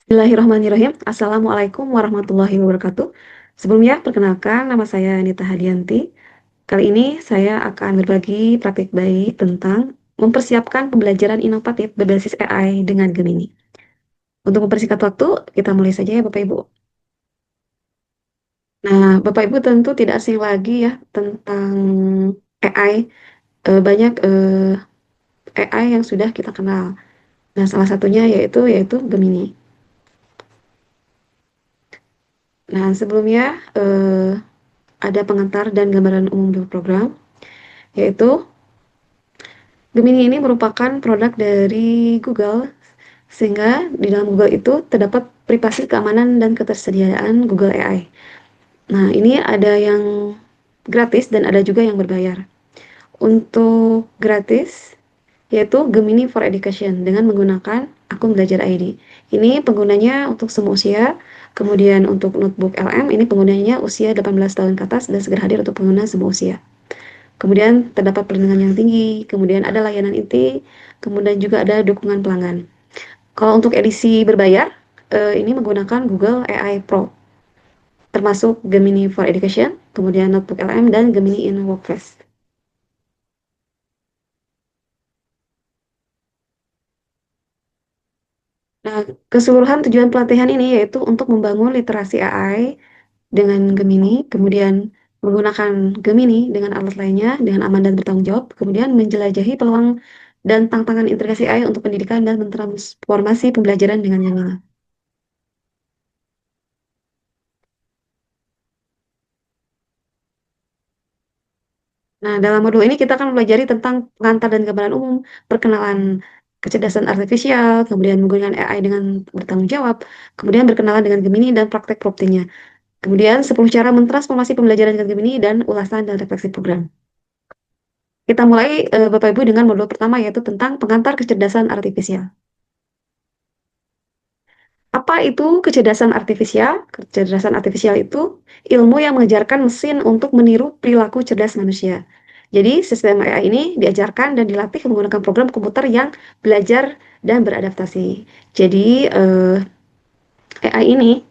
Bismillahirrahmanirrahim. Assalamualaikum warahmatullahi wabarakatuh. Sebelumnya, perkenalkan nama saya Nita Hadianti. Kali ini saya akan berbagi praktik baik tentang mempersiapkan pembelajaran inovatif berbasis AI dengan Gemini. Untuk mempersingkat waktu, kita mulai saja ya Bapak Ibu. Nah, Bapak Ibu tentu tidak asing lagi ya tentang AI. Banyak AI yang sudah kita kenal. Nah, salah satunya yaitu Gemini. Nah, sebelumnya ada pengantar dan gambaran umum di program, yaitu Gemini ini merupakan produk dari Google, sehingga di dalam Google itu terdapat privasi, keamanan, dan ketersediaan Google AI. Nah, ini ada yang gratis dan ada juga yang berbayar. Untuk gratis, yaitu Gemini for Education dengan menggunakan akun belajar ID. Ini penggunanya untuk semua usia, kemudian untuk notebook LM, ini penggunanya usia 18 tahun ke atas dan segera hadir untuk pengguna semua usia. Kemudian terdapat perlindungan yang tinggi, kemudian ada layanan inti, kemudian juga ada dukungan pelanggan. Kalau untuk edisi berbayar, ini menggunakan Google AI Pro, termasuk Gemini for Education, kemudian Notebook LM, dan Gemini in Workplace. Nah, keseluruhan tujuan pelatihan ini yaitu untuk membangun literasi AI dengan Gemini, kemudian menggunakan Gemini dengan alat lainnya dengan aman dan bertanggung jawab, kemudian menjelajahi peluang dan tantangan integrasi AI untuk pendidikan dan mentransformasi pembelajaran dengan Gemini. Nah, dalam modul ini kita akan mempelajari tentang pengantar dan gambaran umum, perkenalan kecerdasan artifisial, kemudian menggunakan AI dengan bertanggung jawab, kemudian berkenalan dengan Gemini dan praktek promptingnya. Kemudian 10 cara mentransformasi pembelajaran dengan Gemini dan ulasan dan refleksi program. Kita mulai Bapak Ibu dengan modul pertama yaitu tentang pengantar kecerdasan artifisial. Apa itu kecerdasan artifisial? Kecerdasan artifisial itu ilmu yang mengajarkan mesin untuk meniru perilaku cerdas manusia. Jadi, sistem AI ini diajarkan dan dilatih menggunakan program komputer yang belajar dan beradaptasi. Jadi, AI ini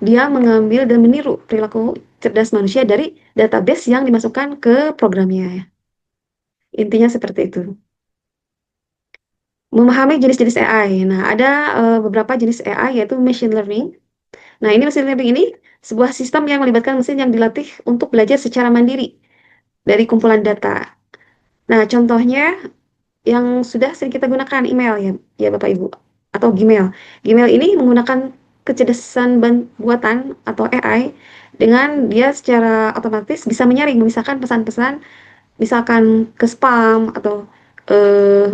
dia mengambil dan meniru perilaku cerdas manusia dari database yang dimasukkan ke programnya. Intinya seperti itu. Memahami jenis-jenis AI. Nah, ada beberapa jenis AI yaitu machine learning. Nah, ini machine learning ini sebuah sistem yang melibatkan mesin yang dilatih untuk belajar secara mandiri dari kumpulan data. Nah, contohnya yang sudah sering kita gunakan email ya, ya Bapak Ibu, atau Gmail. Gmail ini menggunakan kecerdasan buatan atau AI dengan dia secara otomatis bisa menyaring, memisahkan pesan-pesan, misalkan ke spam atau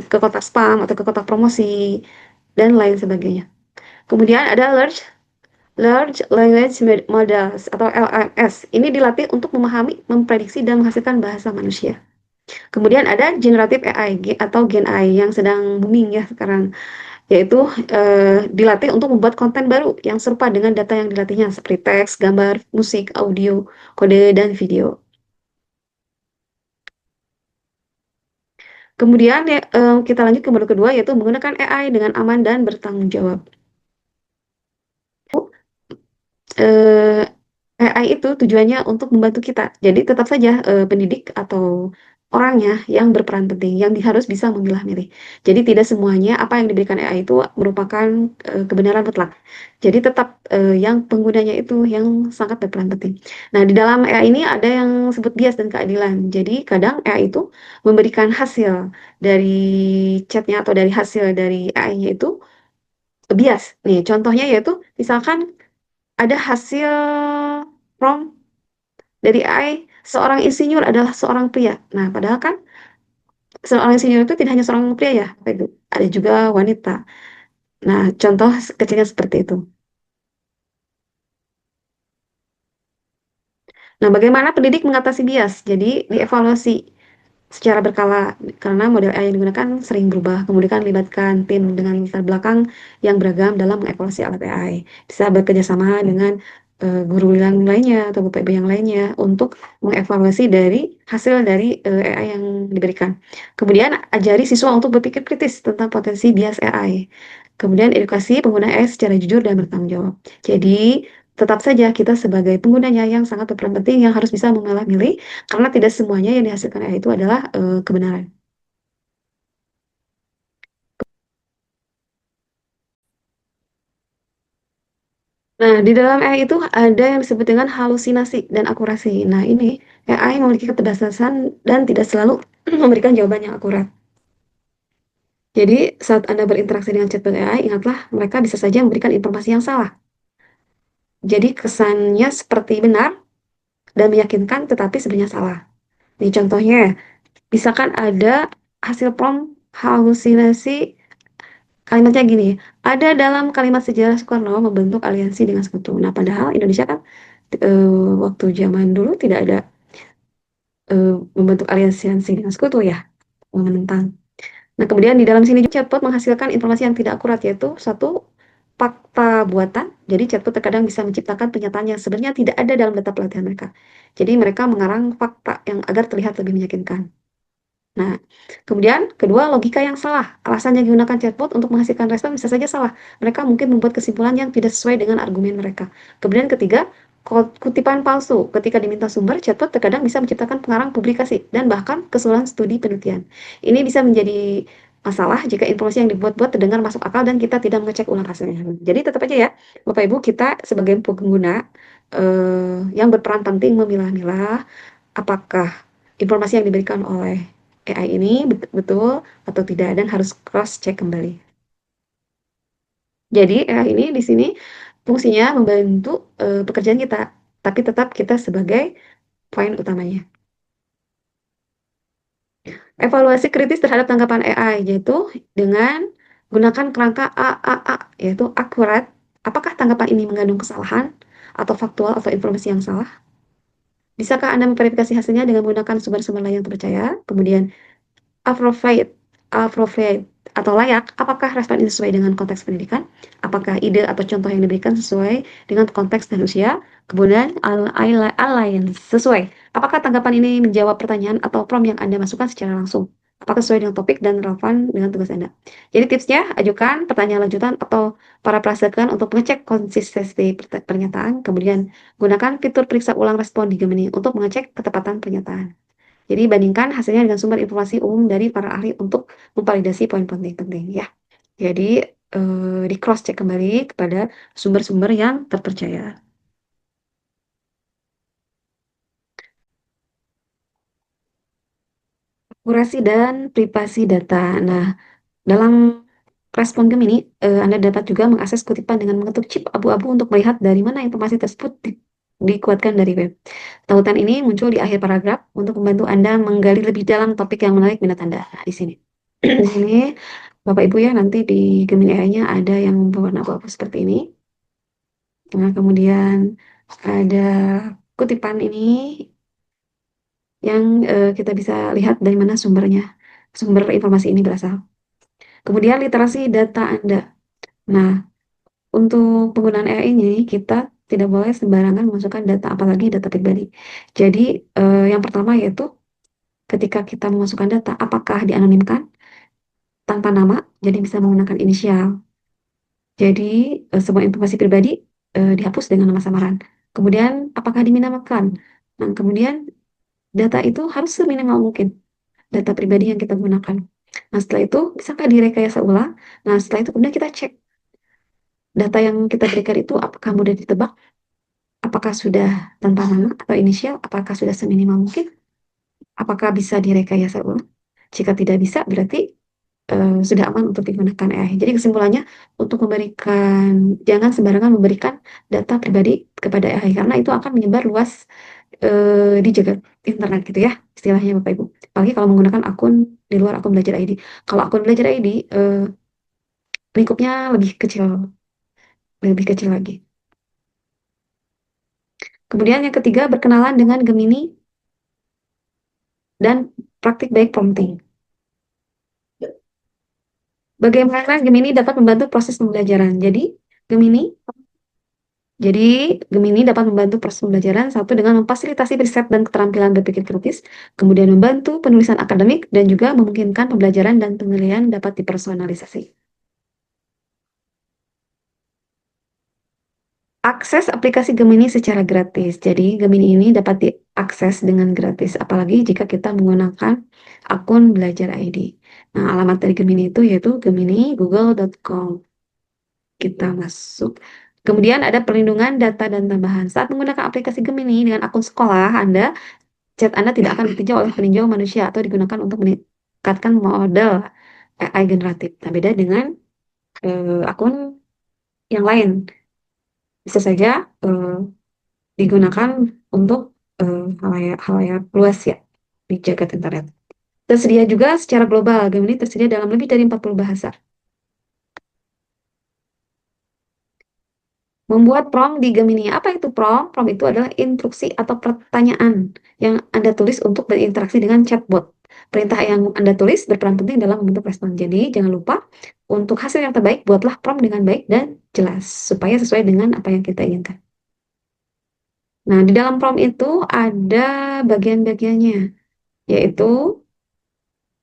ke kotak spam atau ke kotak promosi dan lain sebagainya. Kemudian ada Large Language Models atau LLMS. Ini dilatih untuk memahami, memprediksi, dan menghasilkan bahasa manusia. Kemudian ada Generative AI atau Gen AI yang sedang booming ya sekarang, yaitu dilatih untuk membuat konten baru yang serupa dengan data yang dilatihnya seperti teks, gambar, musik, audio, kode, dan video. Kemudian ya, kita lanjut ke modul kedua yaitu menggunakan AI dengan aman dan bertanggung jawab. eh, AI itu tujuannya untuk membantu kita. Jadi tetap saja pendidik atau orangnya yang berperan penting, yang harus bisa memilah-milih. Jadi tidak semuanya apa yang diberikan AI itu merupakan kebenaran mutlak. Jadi tetap yang penggunanya itu yang sangat berperan penting. Nah, di dalam AI ini ada yang sebut bias dan keadilan. Jadi kadang AI itu memberikan hasil dari chatnya atau dari hasil dari AI-nya itu bias. Nih, contohnya yaitu misalkan ada hasil prompt dari AI, seorang insinyur adalah seorang pria. Nah, padahal kan seorang insinyur itu tidak hanya seorang pria ya, Pak Ibu. Ada juga wanita. Nah, contoh kecilnya seperti itu. Nah, bagaimana pendidik mengatasi bias? Jadi, dievaluasi secara berkala karena model AI yang digunakan sering berubah. Kemudian kan libatkan tim dengan latar belakang yang beragam dalam mengevaluasi alat AI. Bisa bekerja sama dengan guru yang lainnya atau bapak ibu yang lainnya untuk mengevaluasi dari hasil dari AI yang diberikan. Kemudian ajari siswa untuk berpikir kritis tentang potensi bias AI. Kemudian edukasi pengguna AI secara jujur dan bertanggung jawab. Jadi tetap saja kita sebagai penggunanya yang sangat berperan penting yang harus bisa memilah-milih karena tidak semuanya yang dihasilkan AI itu adalah kebenaran. Nah, di dalam AI itu ada yang disebut dengan halusinasi dan akurasi. Nah, ini AI memiliki keterbatasan dan tidak selalu memberikan jawaban yang akurat. Jadi, saat Anda berinteraksi dengan chatbot AI, ingatlah mereka bisa saja memberikan informasi yang salah. Jadi, kesannya seperti benar dan meyakinkan, tetapi sebenarnya salah. Ini contohnya, misalkan ada hasil prompt halusinasi, kalimatnya gini, ada dalam kalimat sejarah Soekarno membentuk aliansi dengan sekutu. Nah, padahal Indonesia kan waktu zaman dulu tidak ada membentuk aliansi dengan sekutu ya, menentang. Nah, kemudian di dalam sini chatbot menghasilkan informasi yang tidak akurat, yaitu satu fakta buatan. Jadi chatbot terkadang bisa menciptakan pernyataan yang sebenarnya tidak ada dalam data pelatihan mereka. Jadi mereka mengarang fakta yang agar terlihat lebih meyakinkan. Nah, kemudian kedua, logika yang salah. Alasan yang digunakan chatbot untuk menghasilkan respon bisa saja salah. Mereka mungkin membuat kesimpulan yang tidak sesuai dengan argumen mereka. Kemudian ketiga, kutipan palsu. Ketika diminta sumber, chatbot terkadang bisa menciptakan pengarang publikasi dan bahkan keseluruhan studi penelitian. Ini bisa menjadi masalah jika informasi yang dibuat-buat terdengar masuk akal dan kita tidak mengecek ulang hasilnya. Jadi tetap aja ya, Bapak Ibu, kita sebagai pengguna yang berperan penting memilah-milah apakah informasi yang diberikan oleh AI ini betul atau tidak dan harus cross check kembali. Jadi AI ini di sini fungsinya membantu pekerjaan kita, tapi tetap kita sebagai poin utamanya. Evaluasi kritis terhadap tanggapan AI yaitu dengan gunakan kerangka AAA yaitu akurat. Apakah tanggapan ini mengandung kesalahan atau faktual atau informasi yang salah? Bisakah Anda memverifikasi hasilnya dengan menggunakan sumber-sumber lain yang terpercaya? Kemudian appropriate, appropriate atau layak, apakah respon ini sesuai dengan konteks pendidikan? Apakah ide atau contoh yang diberikan sesuai dengan konteks dan usia? Kemudian alliance, sesuai. Apakah tanggapan ini menjawab pertanyaan atau prompt yang Anda masukkan secara langsung? Apakah sesuai dengan topik dan relevan dengan tugas Anda? Jadi tipsnya, ajukan pertanyaan lanjutan atau parafrasekan untuk mengecek konsistensi pernyataan. Kemudian gunakan fitur periksa ulang respon di Gemini untuk mengecek ketepatan pernyataan. Jadi bandingkan hasilnya dengan sumber informasi umum dari para ahli untuk memvalidasi poin penting-penting ya. Jadi di cross check kembali kepada sumber-sumber yang terpercaya. Akurasi dan privasi data. Nah, dalam respon Gemini, Anda dapat juga mengakses kutipan dengan mengetuk chip abu-abu untuk melihat dari mana informasi tersebut dikuatkan dari web. Tautan ini muncul di akhir paragraf untuk membantu Anda menggali lebih dalam topik yang menarik minat Anda. Nah, di sini. Di sini, Bapak Ibu ya, nanti di Gemini AI-nya ada yang berwarna abu-abu seperti ini. Nah, kemudian ada kutipan ini yang kita bisa lihat dari mana sumber informasi ini berasal. Kemudian literasi data Anda. Nah, untuk penggunaan AI ini kita tidak boleh sembarangan memasukkan data, apalagi data pribadi. Jadi, yang pertama yaitu ketika kita memasukkan data, apakah dianonimkan tanpa nama, jadi bisa menggunakan inisial. Jadi, semua informasi pribadi dihapus dengan nama samaran. Kemudian, apakah diminamakan? Nah, kemudian data itu harus seminimal mungkin, data pribadi yang kita gunakan. Nah, setelah itu, bisakah direkayasa ulang? Nah, setelah itu kemudian kita cek data yang kita berikan itu apakah mudah ditebak, apakah sudah tanpa nama atau inisial, apakah sudah seminimal mungkin, apakah bisa direkayasa ulang. Jika tidak bisa, berarti sudah aman untuk digunakan AI. Jadi kesimpulannya untuk jangan sembarangan memberikan data pribadi kepada AI karena itu akan menyebar luas di jagat internet gitu ya istilahnya Bapak Ibu. Apalagi kalau menggunakan akun di luar akun belajar ID. Kalau akun belajar ID lingkupnya lebih kecil lagi. Kemudian yang ketiga berkenalan dengan Gemini dan praktik baik prompting. Bagaimana Gemini dapat membantu proses pembelajaran? Jadi Gemini Jadi, Gemini dapat membantu proses pembelajaran satu dengan memfasilitasi riset dan keterampilan berpikir kritis, kemudian membantu penulisan akademik, dan juga memungkinkan pembelajaran dan penilaian dapat dipersonalisasi. Akses aplikasi Gemini secara gratis. Jadi, Gemini ini dapat diakses dengan gratis, apalagi jika kita menggunakan akun Belajar ID. Nah, alamat dari Gemini itu yaitu gemini.google.com. Kita masuk. Kemudian ada perlindungan data dan tambahan. Saat menggunakan aplikasi Gemini dengan akun sekolah Anda, chat Anda tidak akan ditinjau oleh peninjau manusia atau digunakan untuk meningkatkan model AI generatif. Nah, beda dengan akun yang lain. Bisa saja digunakan untuk halayak luas ya di jagat internet. Tersedia juga secara global. Gemini tersedia dalam lebih dari 40 bahasa. Membuat prompt di Gemini. Apa itu prompt? Prompt itu adalah instruksi atau pertanyaan yang Anda tulis untuk berinteraksi dengan chatbot. Perintah yang Anda tulis berperan penting dalam membentuk respon. Jadi, jangan lupa untuk hasil yang terbaik, buatlah prompt dengan baik dan jelas, supaya sesuai dengan apa yang kita inginkan. Nah, di dalam prompt itu ada bagian-bagiannya, yaitu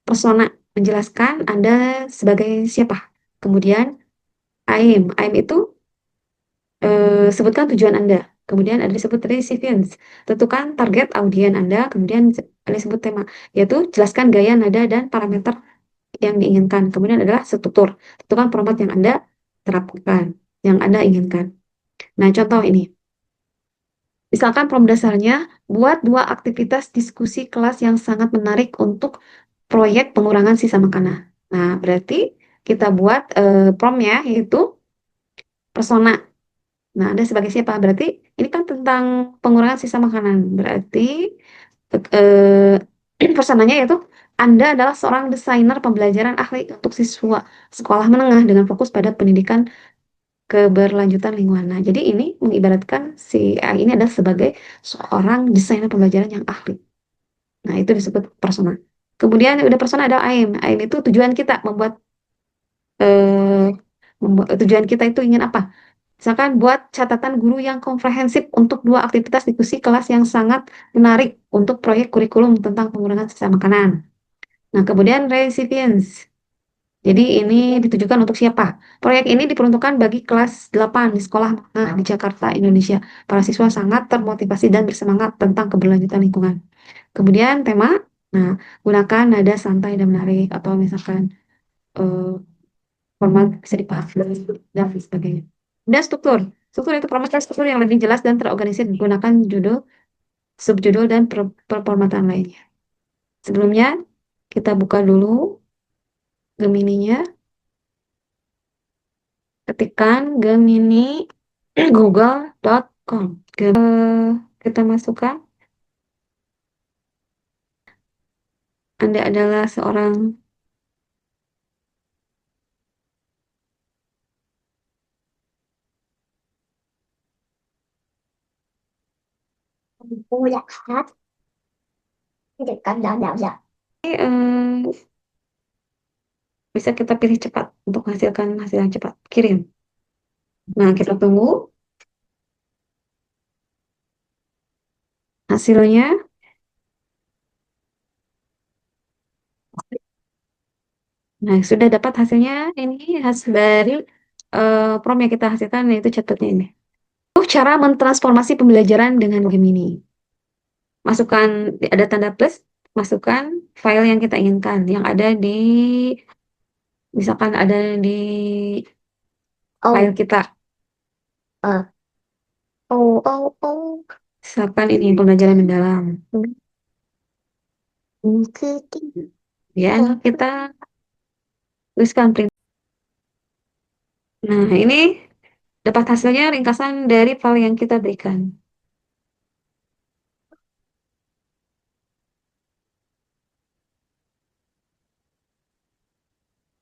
persona, menjelaskan Anda sebagai siapa. Kemudian, aim itu sebutkan tujuan Anda. Kemudian ada disebut recipients. Tentukan target audien Anda. Kemudian ada disebut tema, yaitu jelaskan gaya, nada, dan parameter yang diinginkan. Kemudian adalah struktur. Tentukan format yang Anda terapkan, yang Anda inginkan. Nah, contoh ini. Misalkan prompt dasarnya, buat dua aktivitas diskusi kelas yang sangat menarik untuk proyek pengurangan sisa makanan. Nah, berarti kita buat promptnya yaitu persona. Nah, Anda sebagai siapa? Berarti ini kan tentang pengurangan sisa makanan. Berarti personanya yaitu Anda adalah seorang desainer pembelajaran ahli untuk siswa sekolah menengah dengan fokus pada pendidikan keberlanjutan lingkungan. Nah, jadi ini mengibaratkan si AI ini adalah sebagai seorang desainer pembelajaran yang ahli. Nah, itu disebut persona. Kemudian udah persona ada aim. Aim itu tujuan kita eh, tujuan kita itu ingin apa? Misalkan buat catatan guru yang komprehensif untuk dua aktivitas diskusi kelas yang sangat menarik untuk proyek kurikulum tentang pengurangan sisa makanan. Nah, kemudian recipients. Jadi ini ditujukan untuk siapa? Proyek ini diperuntukkan bagi kelas 8 di sekolah menengah di Jakarta, Indonesia. Para siswa sangat termotivasi dan bersemangat tentang keberlanjutan lingkungan. Kemudian tema, nah gunakan nada santai dan menarik atau misalkan eh, format bisa dipahami dan sebagainya. Dan struktur. Struktur itu format dan struktur yang lebih jelas dan terorganisir menggunakan judul, subjudul, dan performatan lainnya. Sebelumnya, kita buka dulu Gemininya. Ketikkan Gemini google.com. Kita masukkan, Anda adalah seorang Vui ạ hát cái được cảm động đạo dạ. bisa kita pilih cepat untuk menghasilkan hasil yang cepat. Kirim. Nah, kita tunggu hasilnya. Nah, sudah dapat hasilnya. Ini hasil dari prompt yang kita hasilkan, yaitu chatbotnya ini. Cara mentransformasi pembelajaran dengan Gemini. Masukkan, ada tanda plus, masukkan file yang kita inginkan, yang ada di, misalkan ada di file Ô, kita. ờ, ô. Misalkan ini pembelajaran mendalam. Cứ cái Ya, kita tuliskan print. Nah, ini dapat hasilnya ringkasan dari file yang kita berikan.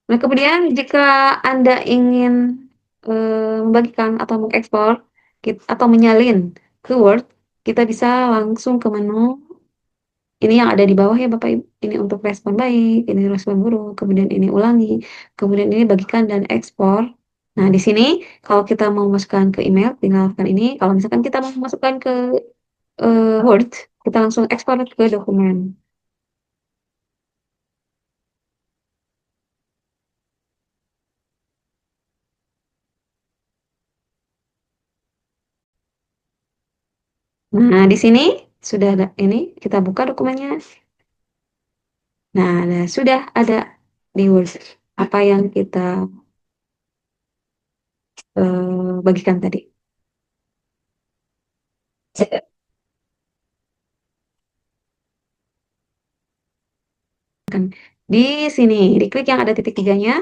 Nah, kemudian jika Anda ingin membagikan atau mengekspor atau menyalin ke Word, kita bisa langsung ke menu ini yang ada di bawah ya Bapak Ibu. Ini untuk respon baik, ini respon buruk, kemudian ini ulangi, kemudian ini bagikan dan ekspor. Nah, di sini kalau kita mau masukkan ke email, tinggal tekan ini. Kalau misalkan kita mau masukkan ke Word, kita langsung ekspor ke dokumen. Nah, di sini sudah ada ini, kita buka dokumennya. Nah, sudah ada di Word apa yang kita bagikan tadi. Kan di sini, diklik yang ada titik tiganya,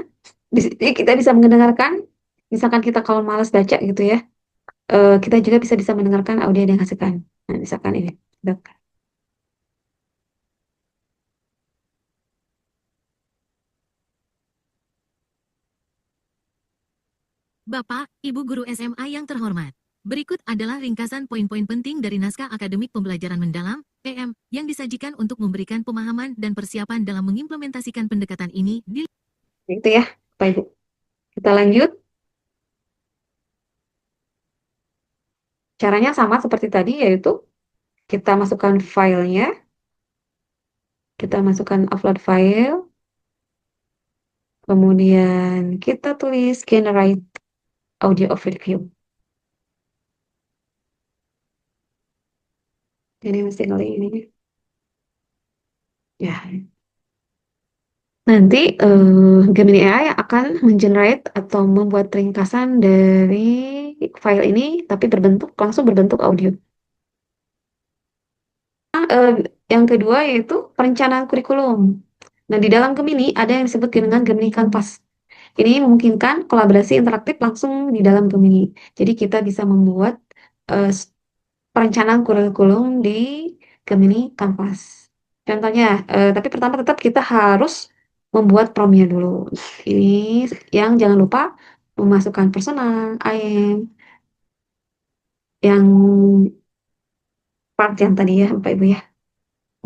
di sini kita bisa mendengarkan, misalkan kita kalau malas baca gitu ya, kita juga bisa mendengarkan audio yang dihasilkan. Nah, misalkan ini. Bapak, Ibu guru SMA yang terhormat. Berikut adalah ringkasan poin-poin penting dari naskah akademik pembelajaran mendalam, PM, yang disajikan untuk memberikan pemahaman dan persiapan dalam mengimplementasikan pendekatan ini di Gitu ya, Pak Ibu. Kita lanjut. Caranya sama seperti tadi, yaitu kita masukkan filenya, kita masukkan upload file, kemudian kita tulis generate audio overview. Jadi mesti kali ini. Ya, nanti Gemini AI akan mengenerate atau membuat ringkasan dari file ini, tapi langsung berbentuk audio. Eh, yang kedua yaitu perencanaan kurikulum. Nah, di dalam Gemini ada yang disebut dengan Gemini Canvas. Ini memungkinkan kolaborasi interaktif langsung di dalam Gemini. Jadi kita bisa membuat eh, s- perencanaan kurikulum di Gemini Canvas. Contohnya, tapi pertama tetap kita harus membuat promnya dulu. Ini yang jangan lupa memasukkan personal, IM, yang part yang tadi ya, Bapak Ibu ya.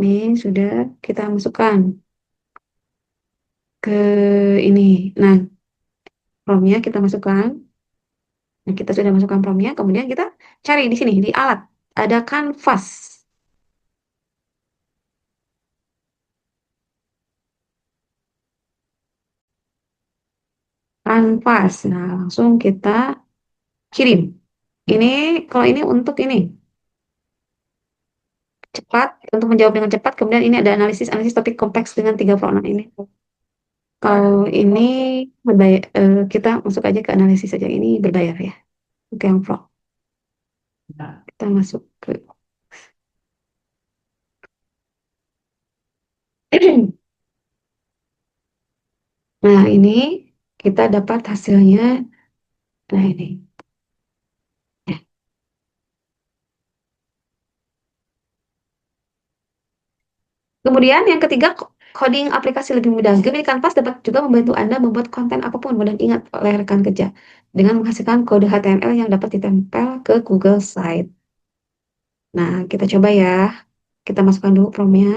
Ini sudah kita masukkan ke ini. Nah, promnya kita masukkan. Nah, kita sudah masukkan promnya, kemudian kita cari di sini, di alat. Ada kanvas. Kanvas. Nah, langsung kita kirim. Ini, kalau ini untuk ini, cepat, untuk menjawab dengan cepat. Kemudian ini ada analisis topik kompleks dengan 36 ini. Kalau ini berbayar, kita masuk aja ke analisis saja. Ini berbayar ya. Oke, yang pro. Kita masuk ke... Nah, ini kita dapat hasilnya. Nah, ini. Ya. Kemudian yang ketiga, coding aplikasi lebih mudah. Gemini Canvas dapat juga membantu Anda membuat konten apapun mudah diingat oleh rekan kerja dengan menghasilkan kode HTML yang dapat ditempel ke Google Site. Nah, kita coba ya. Kita masukkan dulu promnya.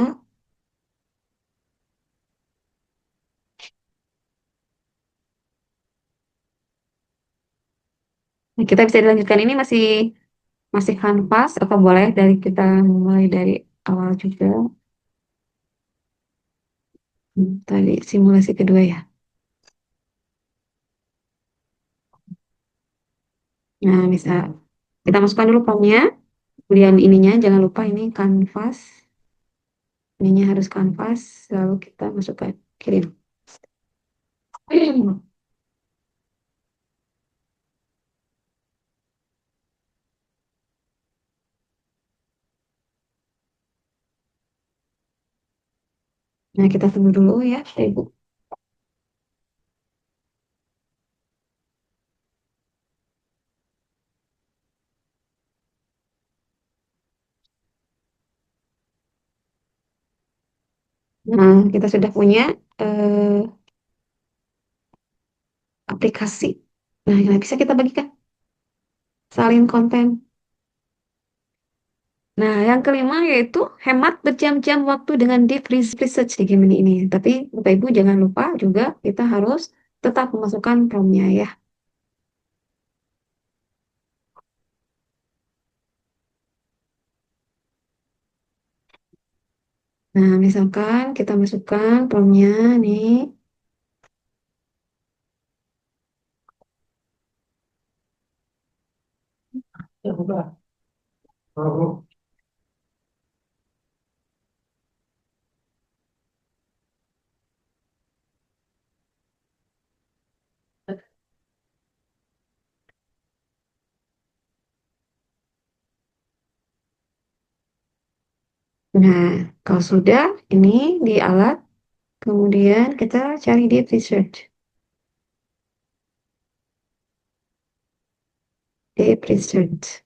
Nah, kita bisa dilanjutkan ini masih masih Canvas atau boleh dari kita mulai dari awal juga. Tadi simulasi kedua ya. Nah, bisa kita masukkan dulu promnya. Kemudian ininya jangan lupa ini Canvas. Ininya harus Canvas. Lalu kita masukkan kirim. Nah, kita tunggu dulu ya, Ibu. Nah, kita sudah punya eh, aplikasi. Nah, yang bisa kita bagikan, salin konten. Nah, yang kelima yaitu hemat berjam-jam waktu dengan deep research di Gemini ini. Tapi Bapak Ibu jangan lupa juga kita harus tetap memasukkan promnya ya. Nah, misalkan kita masukkan promptnya nih. Ya udah. Nah, kalau sudah, ini di alat, kemudian kita cari di research. Di research.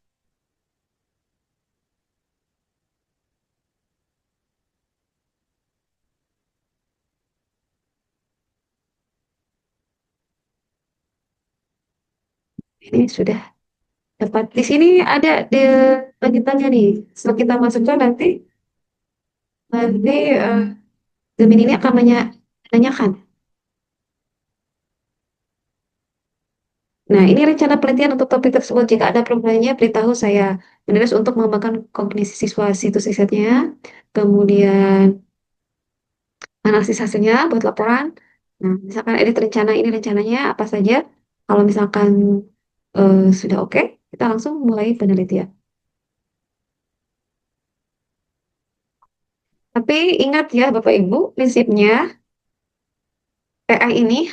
Ini sudah dapat. Di sini ada di lanjutannya nih. Setelah kita masukkan nanti Gemini ini akan menanyakan. Nah, ini rencana penelitian untuk topik tersebut. Jika ada problemnya, beritahu saya. Menulis untuk mengembangkan kognisi siswa situs risetnya. Kemudian analisis hasilnya buat laporan. Nah, misalkan edit rencana ini rencananya apa saja. Kalau misalkan sudah oke, kita langsung mulai penelitian. Tapi ingat ya, Bapak Ibu, prinsipnya AI ini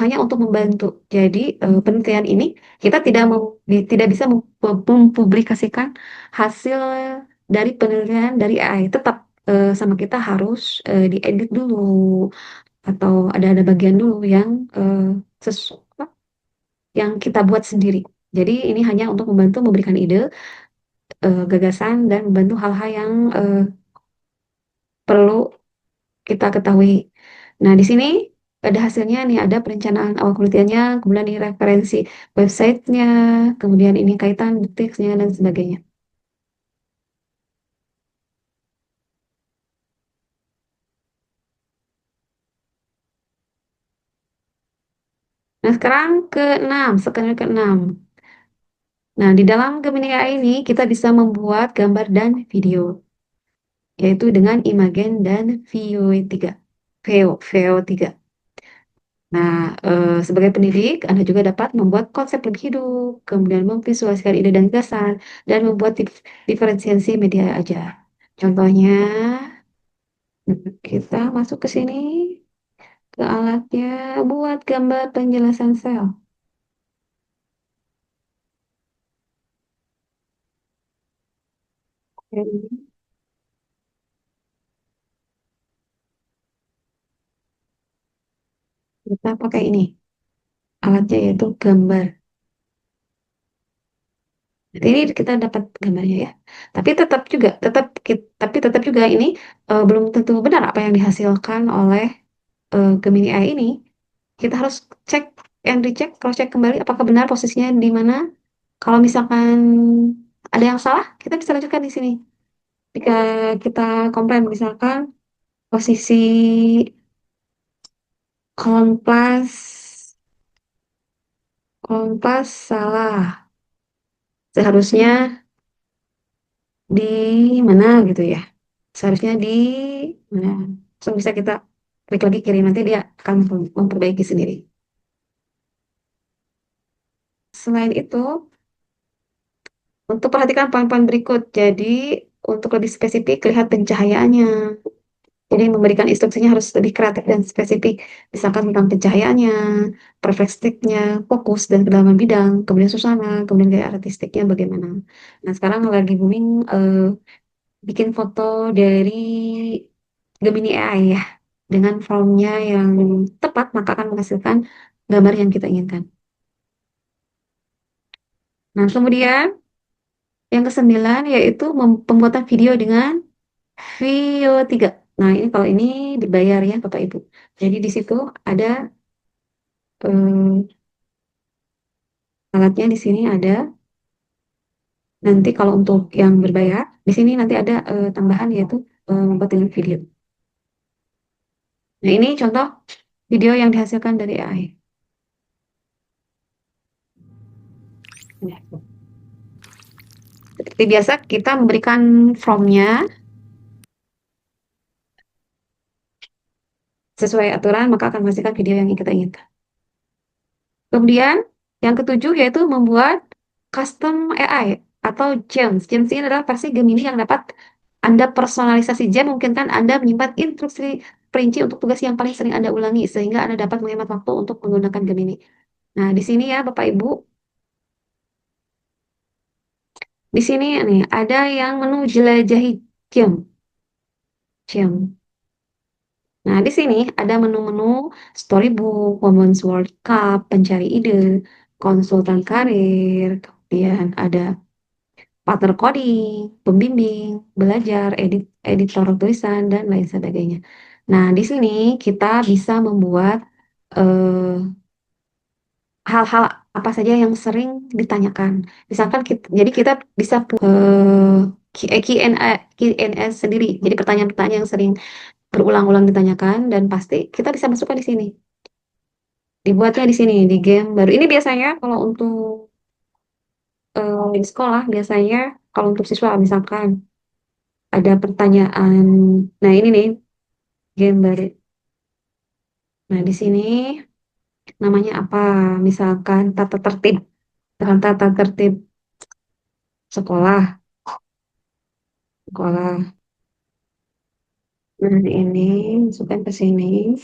hanya untuk membantu. Jadi penelitian ini kita tidak bisa mempublikasikan hasil dari penelitian dari AI. Tetap sama kita harus diedit dulu atau ada bagian dulu yang eh, apa, yang kita buat sendiri. Jadi ini hanya untuk membantu memberikan ide, gagasan dan membantu hal-hal yang perlu kita ketahui. Nah, di sini ada hasilnya nih, ada perencanaan awal penelitiannya, kemudian ini referensi websitenya, kemudian ini kaitan deteksnya dan sebagainya. Nah, sekarang skenario ke-6. Nah, di dalam Gemini AI ini kita bisa membuat gambar dan video, yaitu dengan Imagen dan VO3. Nah, sebagai pendidik, Anda juga dapat membuat konsep lebih hidup, kemudian memvisualisasikan ide dan gagasan, dan membuat diferensiasi media ajar. Contohnya, kita masuk ke sini, ke alatnya, buat gambar penjelasan sel. Oke, kita pakai ini, alatnya yaitu gambar. Jadi ini kita dapat gambarnya ya. Tapi tetap juga ini belum tentu benar apa yang dihasilkan oleh Gemini AI ini. Kita harus cek and recheck, cross check kembali apakah benar posisinya di mana. Kalau misalkan ada yang salah, kita bisa lanjutkan di sini. Jika kita komplain misalkan posisi kolom plus salah, seharusnya di mana gitu ya. Seharusnya di mana. Langsung bisa kita klik lagi kiri, nanti dia akan memperbaiki sendiri. Selain itu, untuk perhatikan poin-poin berikut. Jadi, untuk lebih spesifik, lihat pencahayaannya. Jadi memberikan instruksinya harus lebih kreatif dan spesifik. Misalkan tentang pencahayaannya, perspektifnya, fokus dan kedalaman bidang, kemudian susana, kemudian gaya artistiknya bagaimana. Nah sekarang lagi booming bikin foto dari Gemini AI ya. Dengan formnya yang tepat maka akan menghasilkan gambar yang kita inginkan. Nah kemudian yang kesembilan yaitu pembuatan video dengan Vio 3. Nah ini kalau ini dibayar ya Bapak Ibu. Jadi di situ ada eh, alatnya di sini ada. Nanti kalau untuk yang berbayar, di sini nanti ada tambahan yaitu membuat link video. Nah ini contoh video yang dihasilkan dari AI. Nah, seperti biasa kita memberikan prompt-nya. sesuai aturan, maka akan menghasilkan video yang kita inginkan. Kemudian, yang ketujuh yaitu membuat custom AI atau gems. Gems ini adalah versi Gemini yang dapat Anda personalisasi. Gem memungkinkan Anda menyimpan instruksi perinci untuk tugas yang paling sering Anda ulangi, sehingga Anda dapat menghemat waktu untuk menggunakan Gemini. Nah, di sini ya Bapak Ibu, di sini nih ada yang menu jelajahi gem. Gem. Nah, di sini ada menu-menu storybook, Women's World Cup, pencari ide, konsultan karir, kemudian ada partner coding, pembimbing, belajar, editor tulisan, dan lain sebagainya. Nah, di sini kita bisa membuat eh, hal-hal apa saja yang sering ditanyakan. Misalkan jadi kita bisa Q&A sendiri. Jadi pertanyaan-pertanyaan yang sering berulang-ulang ditanyakan dan pasti kita bisa masukkan di sini. Dibuatnya di sini di game baru. Ini biasanya kalau untuk di sekolah biasanya kalau untuk siswa misalkan ada pertanyaan. Nah, ini nih game baru. Nah, di sini namanya apa? Misalkan tata tertib. Dengan tata tertib sekolah. Sekolah. Nah, ini masukkan ke sini.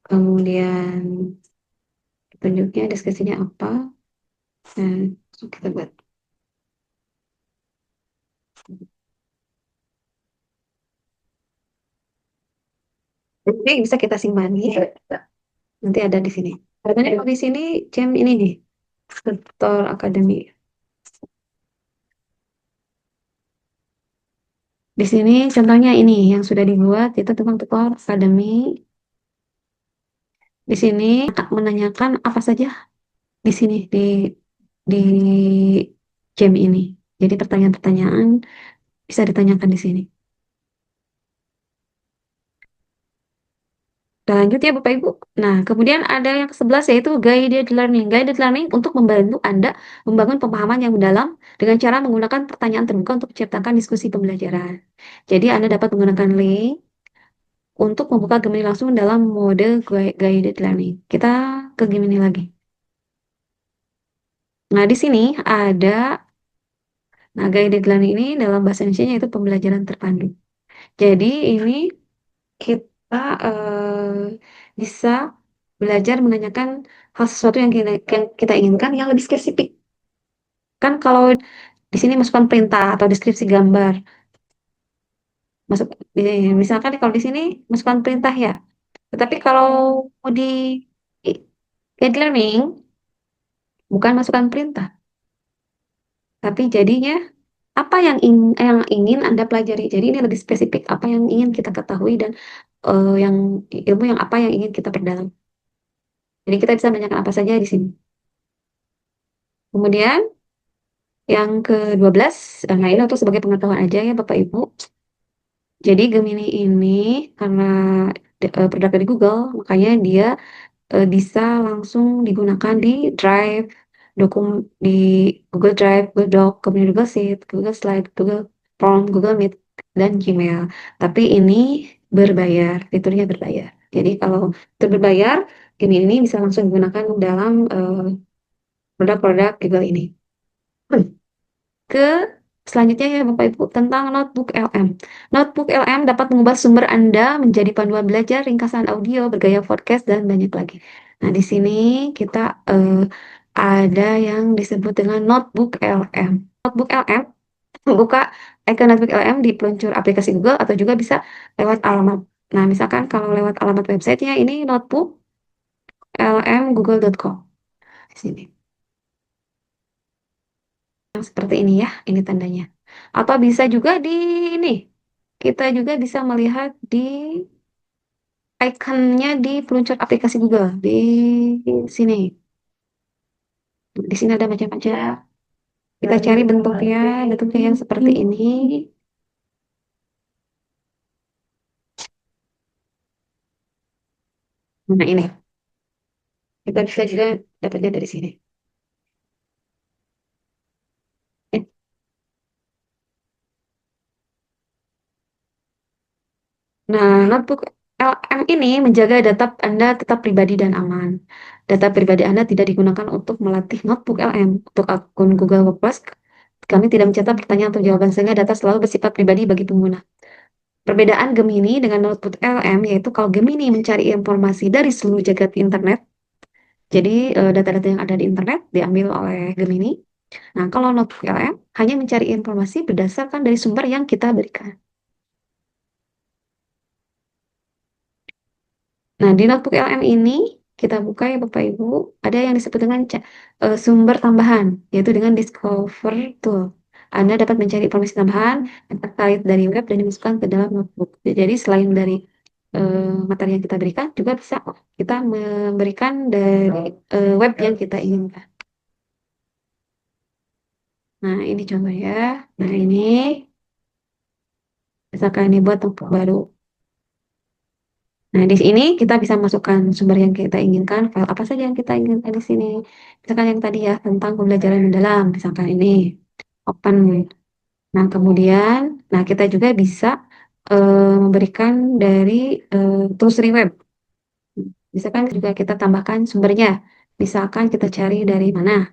Kemudian petunjuknya, deskripsinya apa. Nah, kita buat. Ini bisa kita simpan. Nanti ada di sini. Katanya kalau di sini jam ini nih. Tutor Academy. Di sini contohnya ini yang sudah dibuat itu tentang Tutor Academy. Di sini menanyakan apa saja di sini di game ini. Jadi pertanyaan-pertanyaan bisa ditanyakan di sini. Dan lanjut ya Bapak Ibu. Nah, kemudian ada yang ke-11 yaitu guided learning. Guided learning untuk membantu Anda membangun pemahaman yang mendalam dengan cara menggunakan pertanyaan terbuka untuk menciptakan diskusi pembelajaran. Jadi Anda dapat menggunakan link untuk membuka Gemini langsung dalam mode guided learning. Kita ke Gemini lagi. Nah, di sini ada, nah guided learning ini dalam bahasa Indonesia itu pembelajaran terpandu. Jadi ini kita bisa belajar menanyakan hal sesuatu yang kita inginkan yang lebih spesifik. Kan kalau di sini masukkan perintah atau deskripsi gambar, masuk misalkan kalau di sini masukkan perintah ya. Tetapi kalau di guide learning bukan masukkan perintah, tapi jadinya apa yang ingin Anda pelajari. Jadi ini lebih spesifik apa yang ingin kita ketahui dan yang ilmu yang apa yang ingin kita perdalam. Jadi kita bisa menanyakan apa saja di sini. Kemudian yang ke-12, nah ini untuk sebagai pengetahuan aja ya Bapak Ibu. Jadi Gemini ini karena produk dari Google, makanya dia bisa langsung digunakan di Drive, di Google Drive, Google Doc, kemudian Google Sheet, Google Slide, Google Form, Google Meet, dan Gmail. Tapi ini berbayar, fiturnya berbayar. Jadi kalau itu berbayar, Gemini ini bisa langsung digunakan dalam produk-produk Google ini. Ke selanjutnya ya Bapak Ibu tentang Notebook LM. Notebook LM dapat mengubah sumber Anda menjadi panduan belajar, ringkasan audio, bergaya podcast, dan banyak lagi. Nah, di sini kita ada yang disebut dengan Notebook LM. Notebook LM buka icon Notebook LM di peluncur aplikasi Google atau juga bisa lewat alamat. Nah, misalkan kalau lewat alamat websitenya ini notebooklmgoogle.com di sini. Yang seperti ini ya, ini tandanya. Atau bisa juga di ini, kita juga bisa melihat di ikonnya di peluncur aplikasi Google di sini. Di sini ada macam-macam. Kita cari bentuknya yang seperti ini. Nah ini, kita bisa juga dapatnya dari sini. Eh, Nah, notebook LM ini menjaga data Anda tetap pribadi dan aman. Data pribadi Anda tidak digunakan untuk melatih notebook LM. Untuk akun Google Workspace, kami tidak mencatat pertanyaan atau jawaban sehingga data selalu bersifat pribadi bagi pengguna. Perbedaan Gemini dengan notebook LM yaitu kalau Gemini mencari informasi dari seluruh jagat internet, jadi data-data yang ada di internet diambil oleh Gemini. Nah, kalau notebook LM hanya mencari informasi berdasarkan dari sumber yang kita berikan. Nah, di notebook LM ini kita buka ya Bapak Ibu, ada yang disebut dengan sumber tambahan, yaitu dengan Discover Tool. Anda dapat mencari informasi tambahan yang terkait dari web dan dimasukkan ke dalam notebook. Jadi selain dari materi yang kita berikan, juga bisa kita memberikan dari web yang kita inginkan. Nah, ini contoh ya. Nah, ini misalkan ini buat notebook baru. Nah, di sini kita bisa masukkan sumber yang kita inginkan, file apa saja yang kita inginkan di sini. Misalkan yang tadi ya, tentang pembelajaran mendalam, misalkan ini, open. Nah, kemudian, nah kita juga bisa memberikan dari tools web. Misalkan juga kita tambahkan sumbernya. Misalkan kita cari dari mana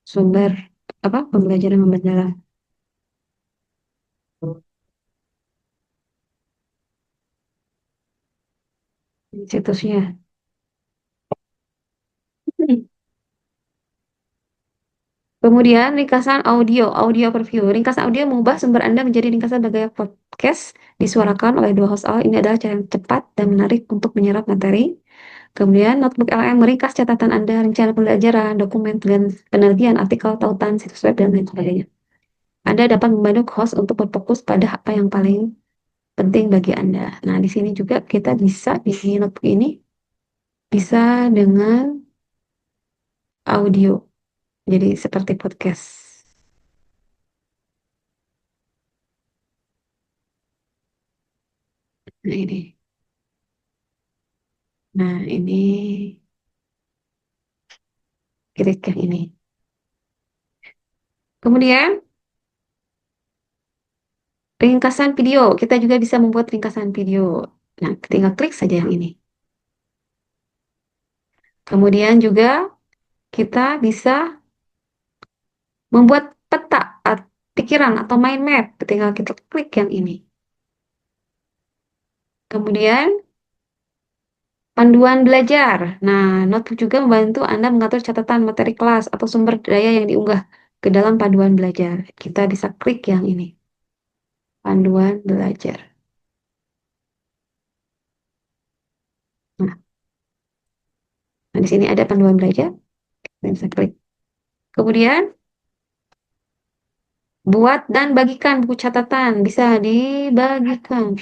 sumber apa pembelajaran mendalam situsnya. Kemudian ringkasan audio, audio preview. Ringkasan audio mengubah sumber Anda menjadi ringkasan bergaya podcast disuarakan oleh dua host. Ini adalah cara yang cepat dan menarik untuk menyerap materi. Kemudian notebook LM meringkas catatan Anda, rencana pembelajaran, dokumen, dan penelitian, artikel, tautan, situs web, dan lain sebagainya. Anda dapat membantu host untuk berfokus pada apa yang paling penting bagi Anda. Nah, di sini juga kita bisa di notebook ini bisa dengan audio, jadi seperti podcast. Nah, ini. Nah, ini klik yang ini. Kemudian, ringkasan video. Kita juga bisa membuat ringkasan video. Nah, tinggal klik saja yang ini. Kemudian juga kita bisa membuat peta pikiran atau mind map. Tinggal kita klik yang ini. Kemudian, panduan belajar. Nah, notebook juga membantu Anda mengatur catatan materi kelas atau sumber daya yang diunggah ke dalam panduan belajar. Kita bisa klik yang ini. Panduan belajar. Nah, di sini ada panduan belajar. Kita bisa klik. Kemudian, buat dan bagikan buku catatan. Bisa dibagikan.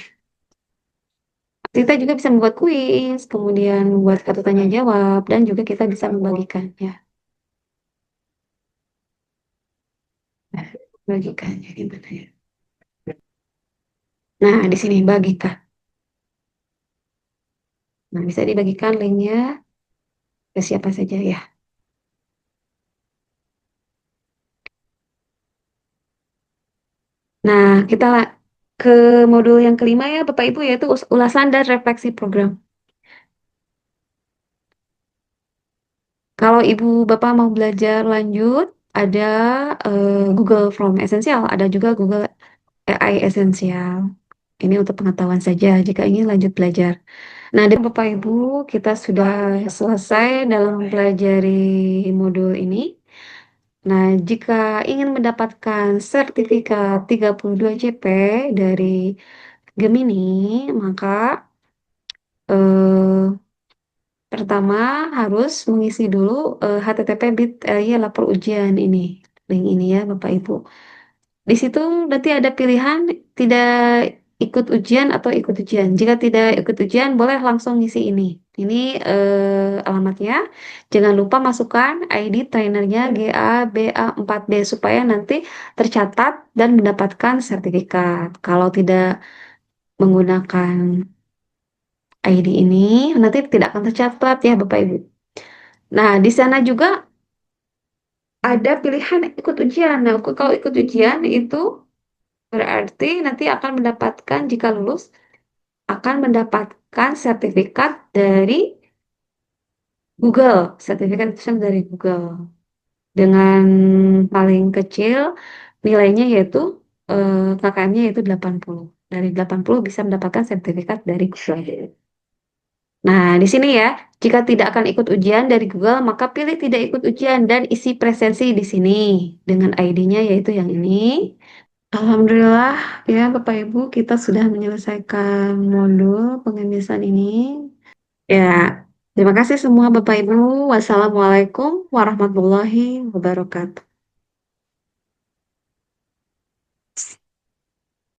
Kita juga bisa membuat kuis, kemudian membuat kartu tanya jawab, dan juga kita bisa membagikannya. Nah, bagikannya gimana ya? Nah, di sini bagikan. Nah, bisa dibagikan linknya ke siapa saja ya. Nah, kita ke modul yang kelima ya, Bapak Ibu, yaitu ulasan dan refleksi program. Kalau Ibu Bapak mau belajar lanjut, ada Google Form Essential, ada juga Google AI Essential. Ini untuk pengetahuan saja jika ingin lanjut belajar. Nah, dari Bapak Ibu, kita sudah selesai dalam mempelajari modul ini. Nah, jika ingin mendapatkan sertifikat 32 JP dari Gemini, maka eh, pertama harus mengisi dulu http://bit.ly lapor ujian ini. Link ini ya, Bapak Ibu. Di situ nanti ada pilihan tidak ikut ujian atau ikut ujian. Jika tidak ikut ujian, boleh langsung ngisi ini. Ini alamatnya. Jangan lupa masukkan ID trainernya GABA4B supaya nanti tercatat dan mendapatkan sertifikat. Kalau tidak menggunakan ID ini, nanti tidak akan tercatat ya Bapak Ibu. Nah, di sana juga ada pilihan ikut ujian. Nah, kalau ikut ujian itu berarti nanti akan mendapatkan jika lulus akan mendapatkan sertifikat dari Google, sertifikat dari Google dengan paling kecil nilainya yaitu KKM-nya yaitu 80. Dari 80 bisa mendapatkan sertifikat dari Google. Nah, di sini ya, jika tidak akan ikut ujian dari Google, maka pilih tidak ikut ujian dan isi presensi di sini dengan ID-nya yaitu yang ini. Alhamdulillah, ya Bapak Ibu, kita sudah menyelesaikan modul pengemisan ini. Ya, terima kasih semua Bapak Ibu. Wassalamualaikum warahmatullahi wabarakatuh.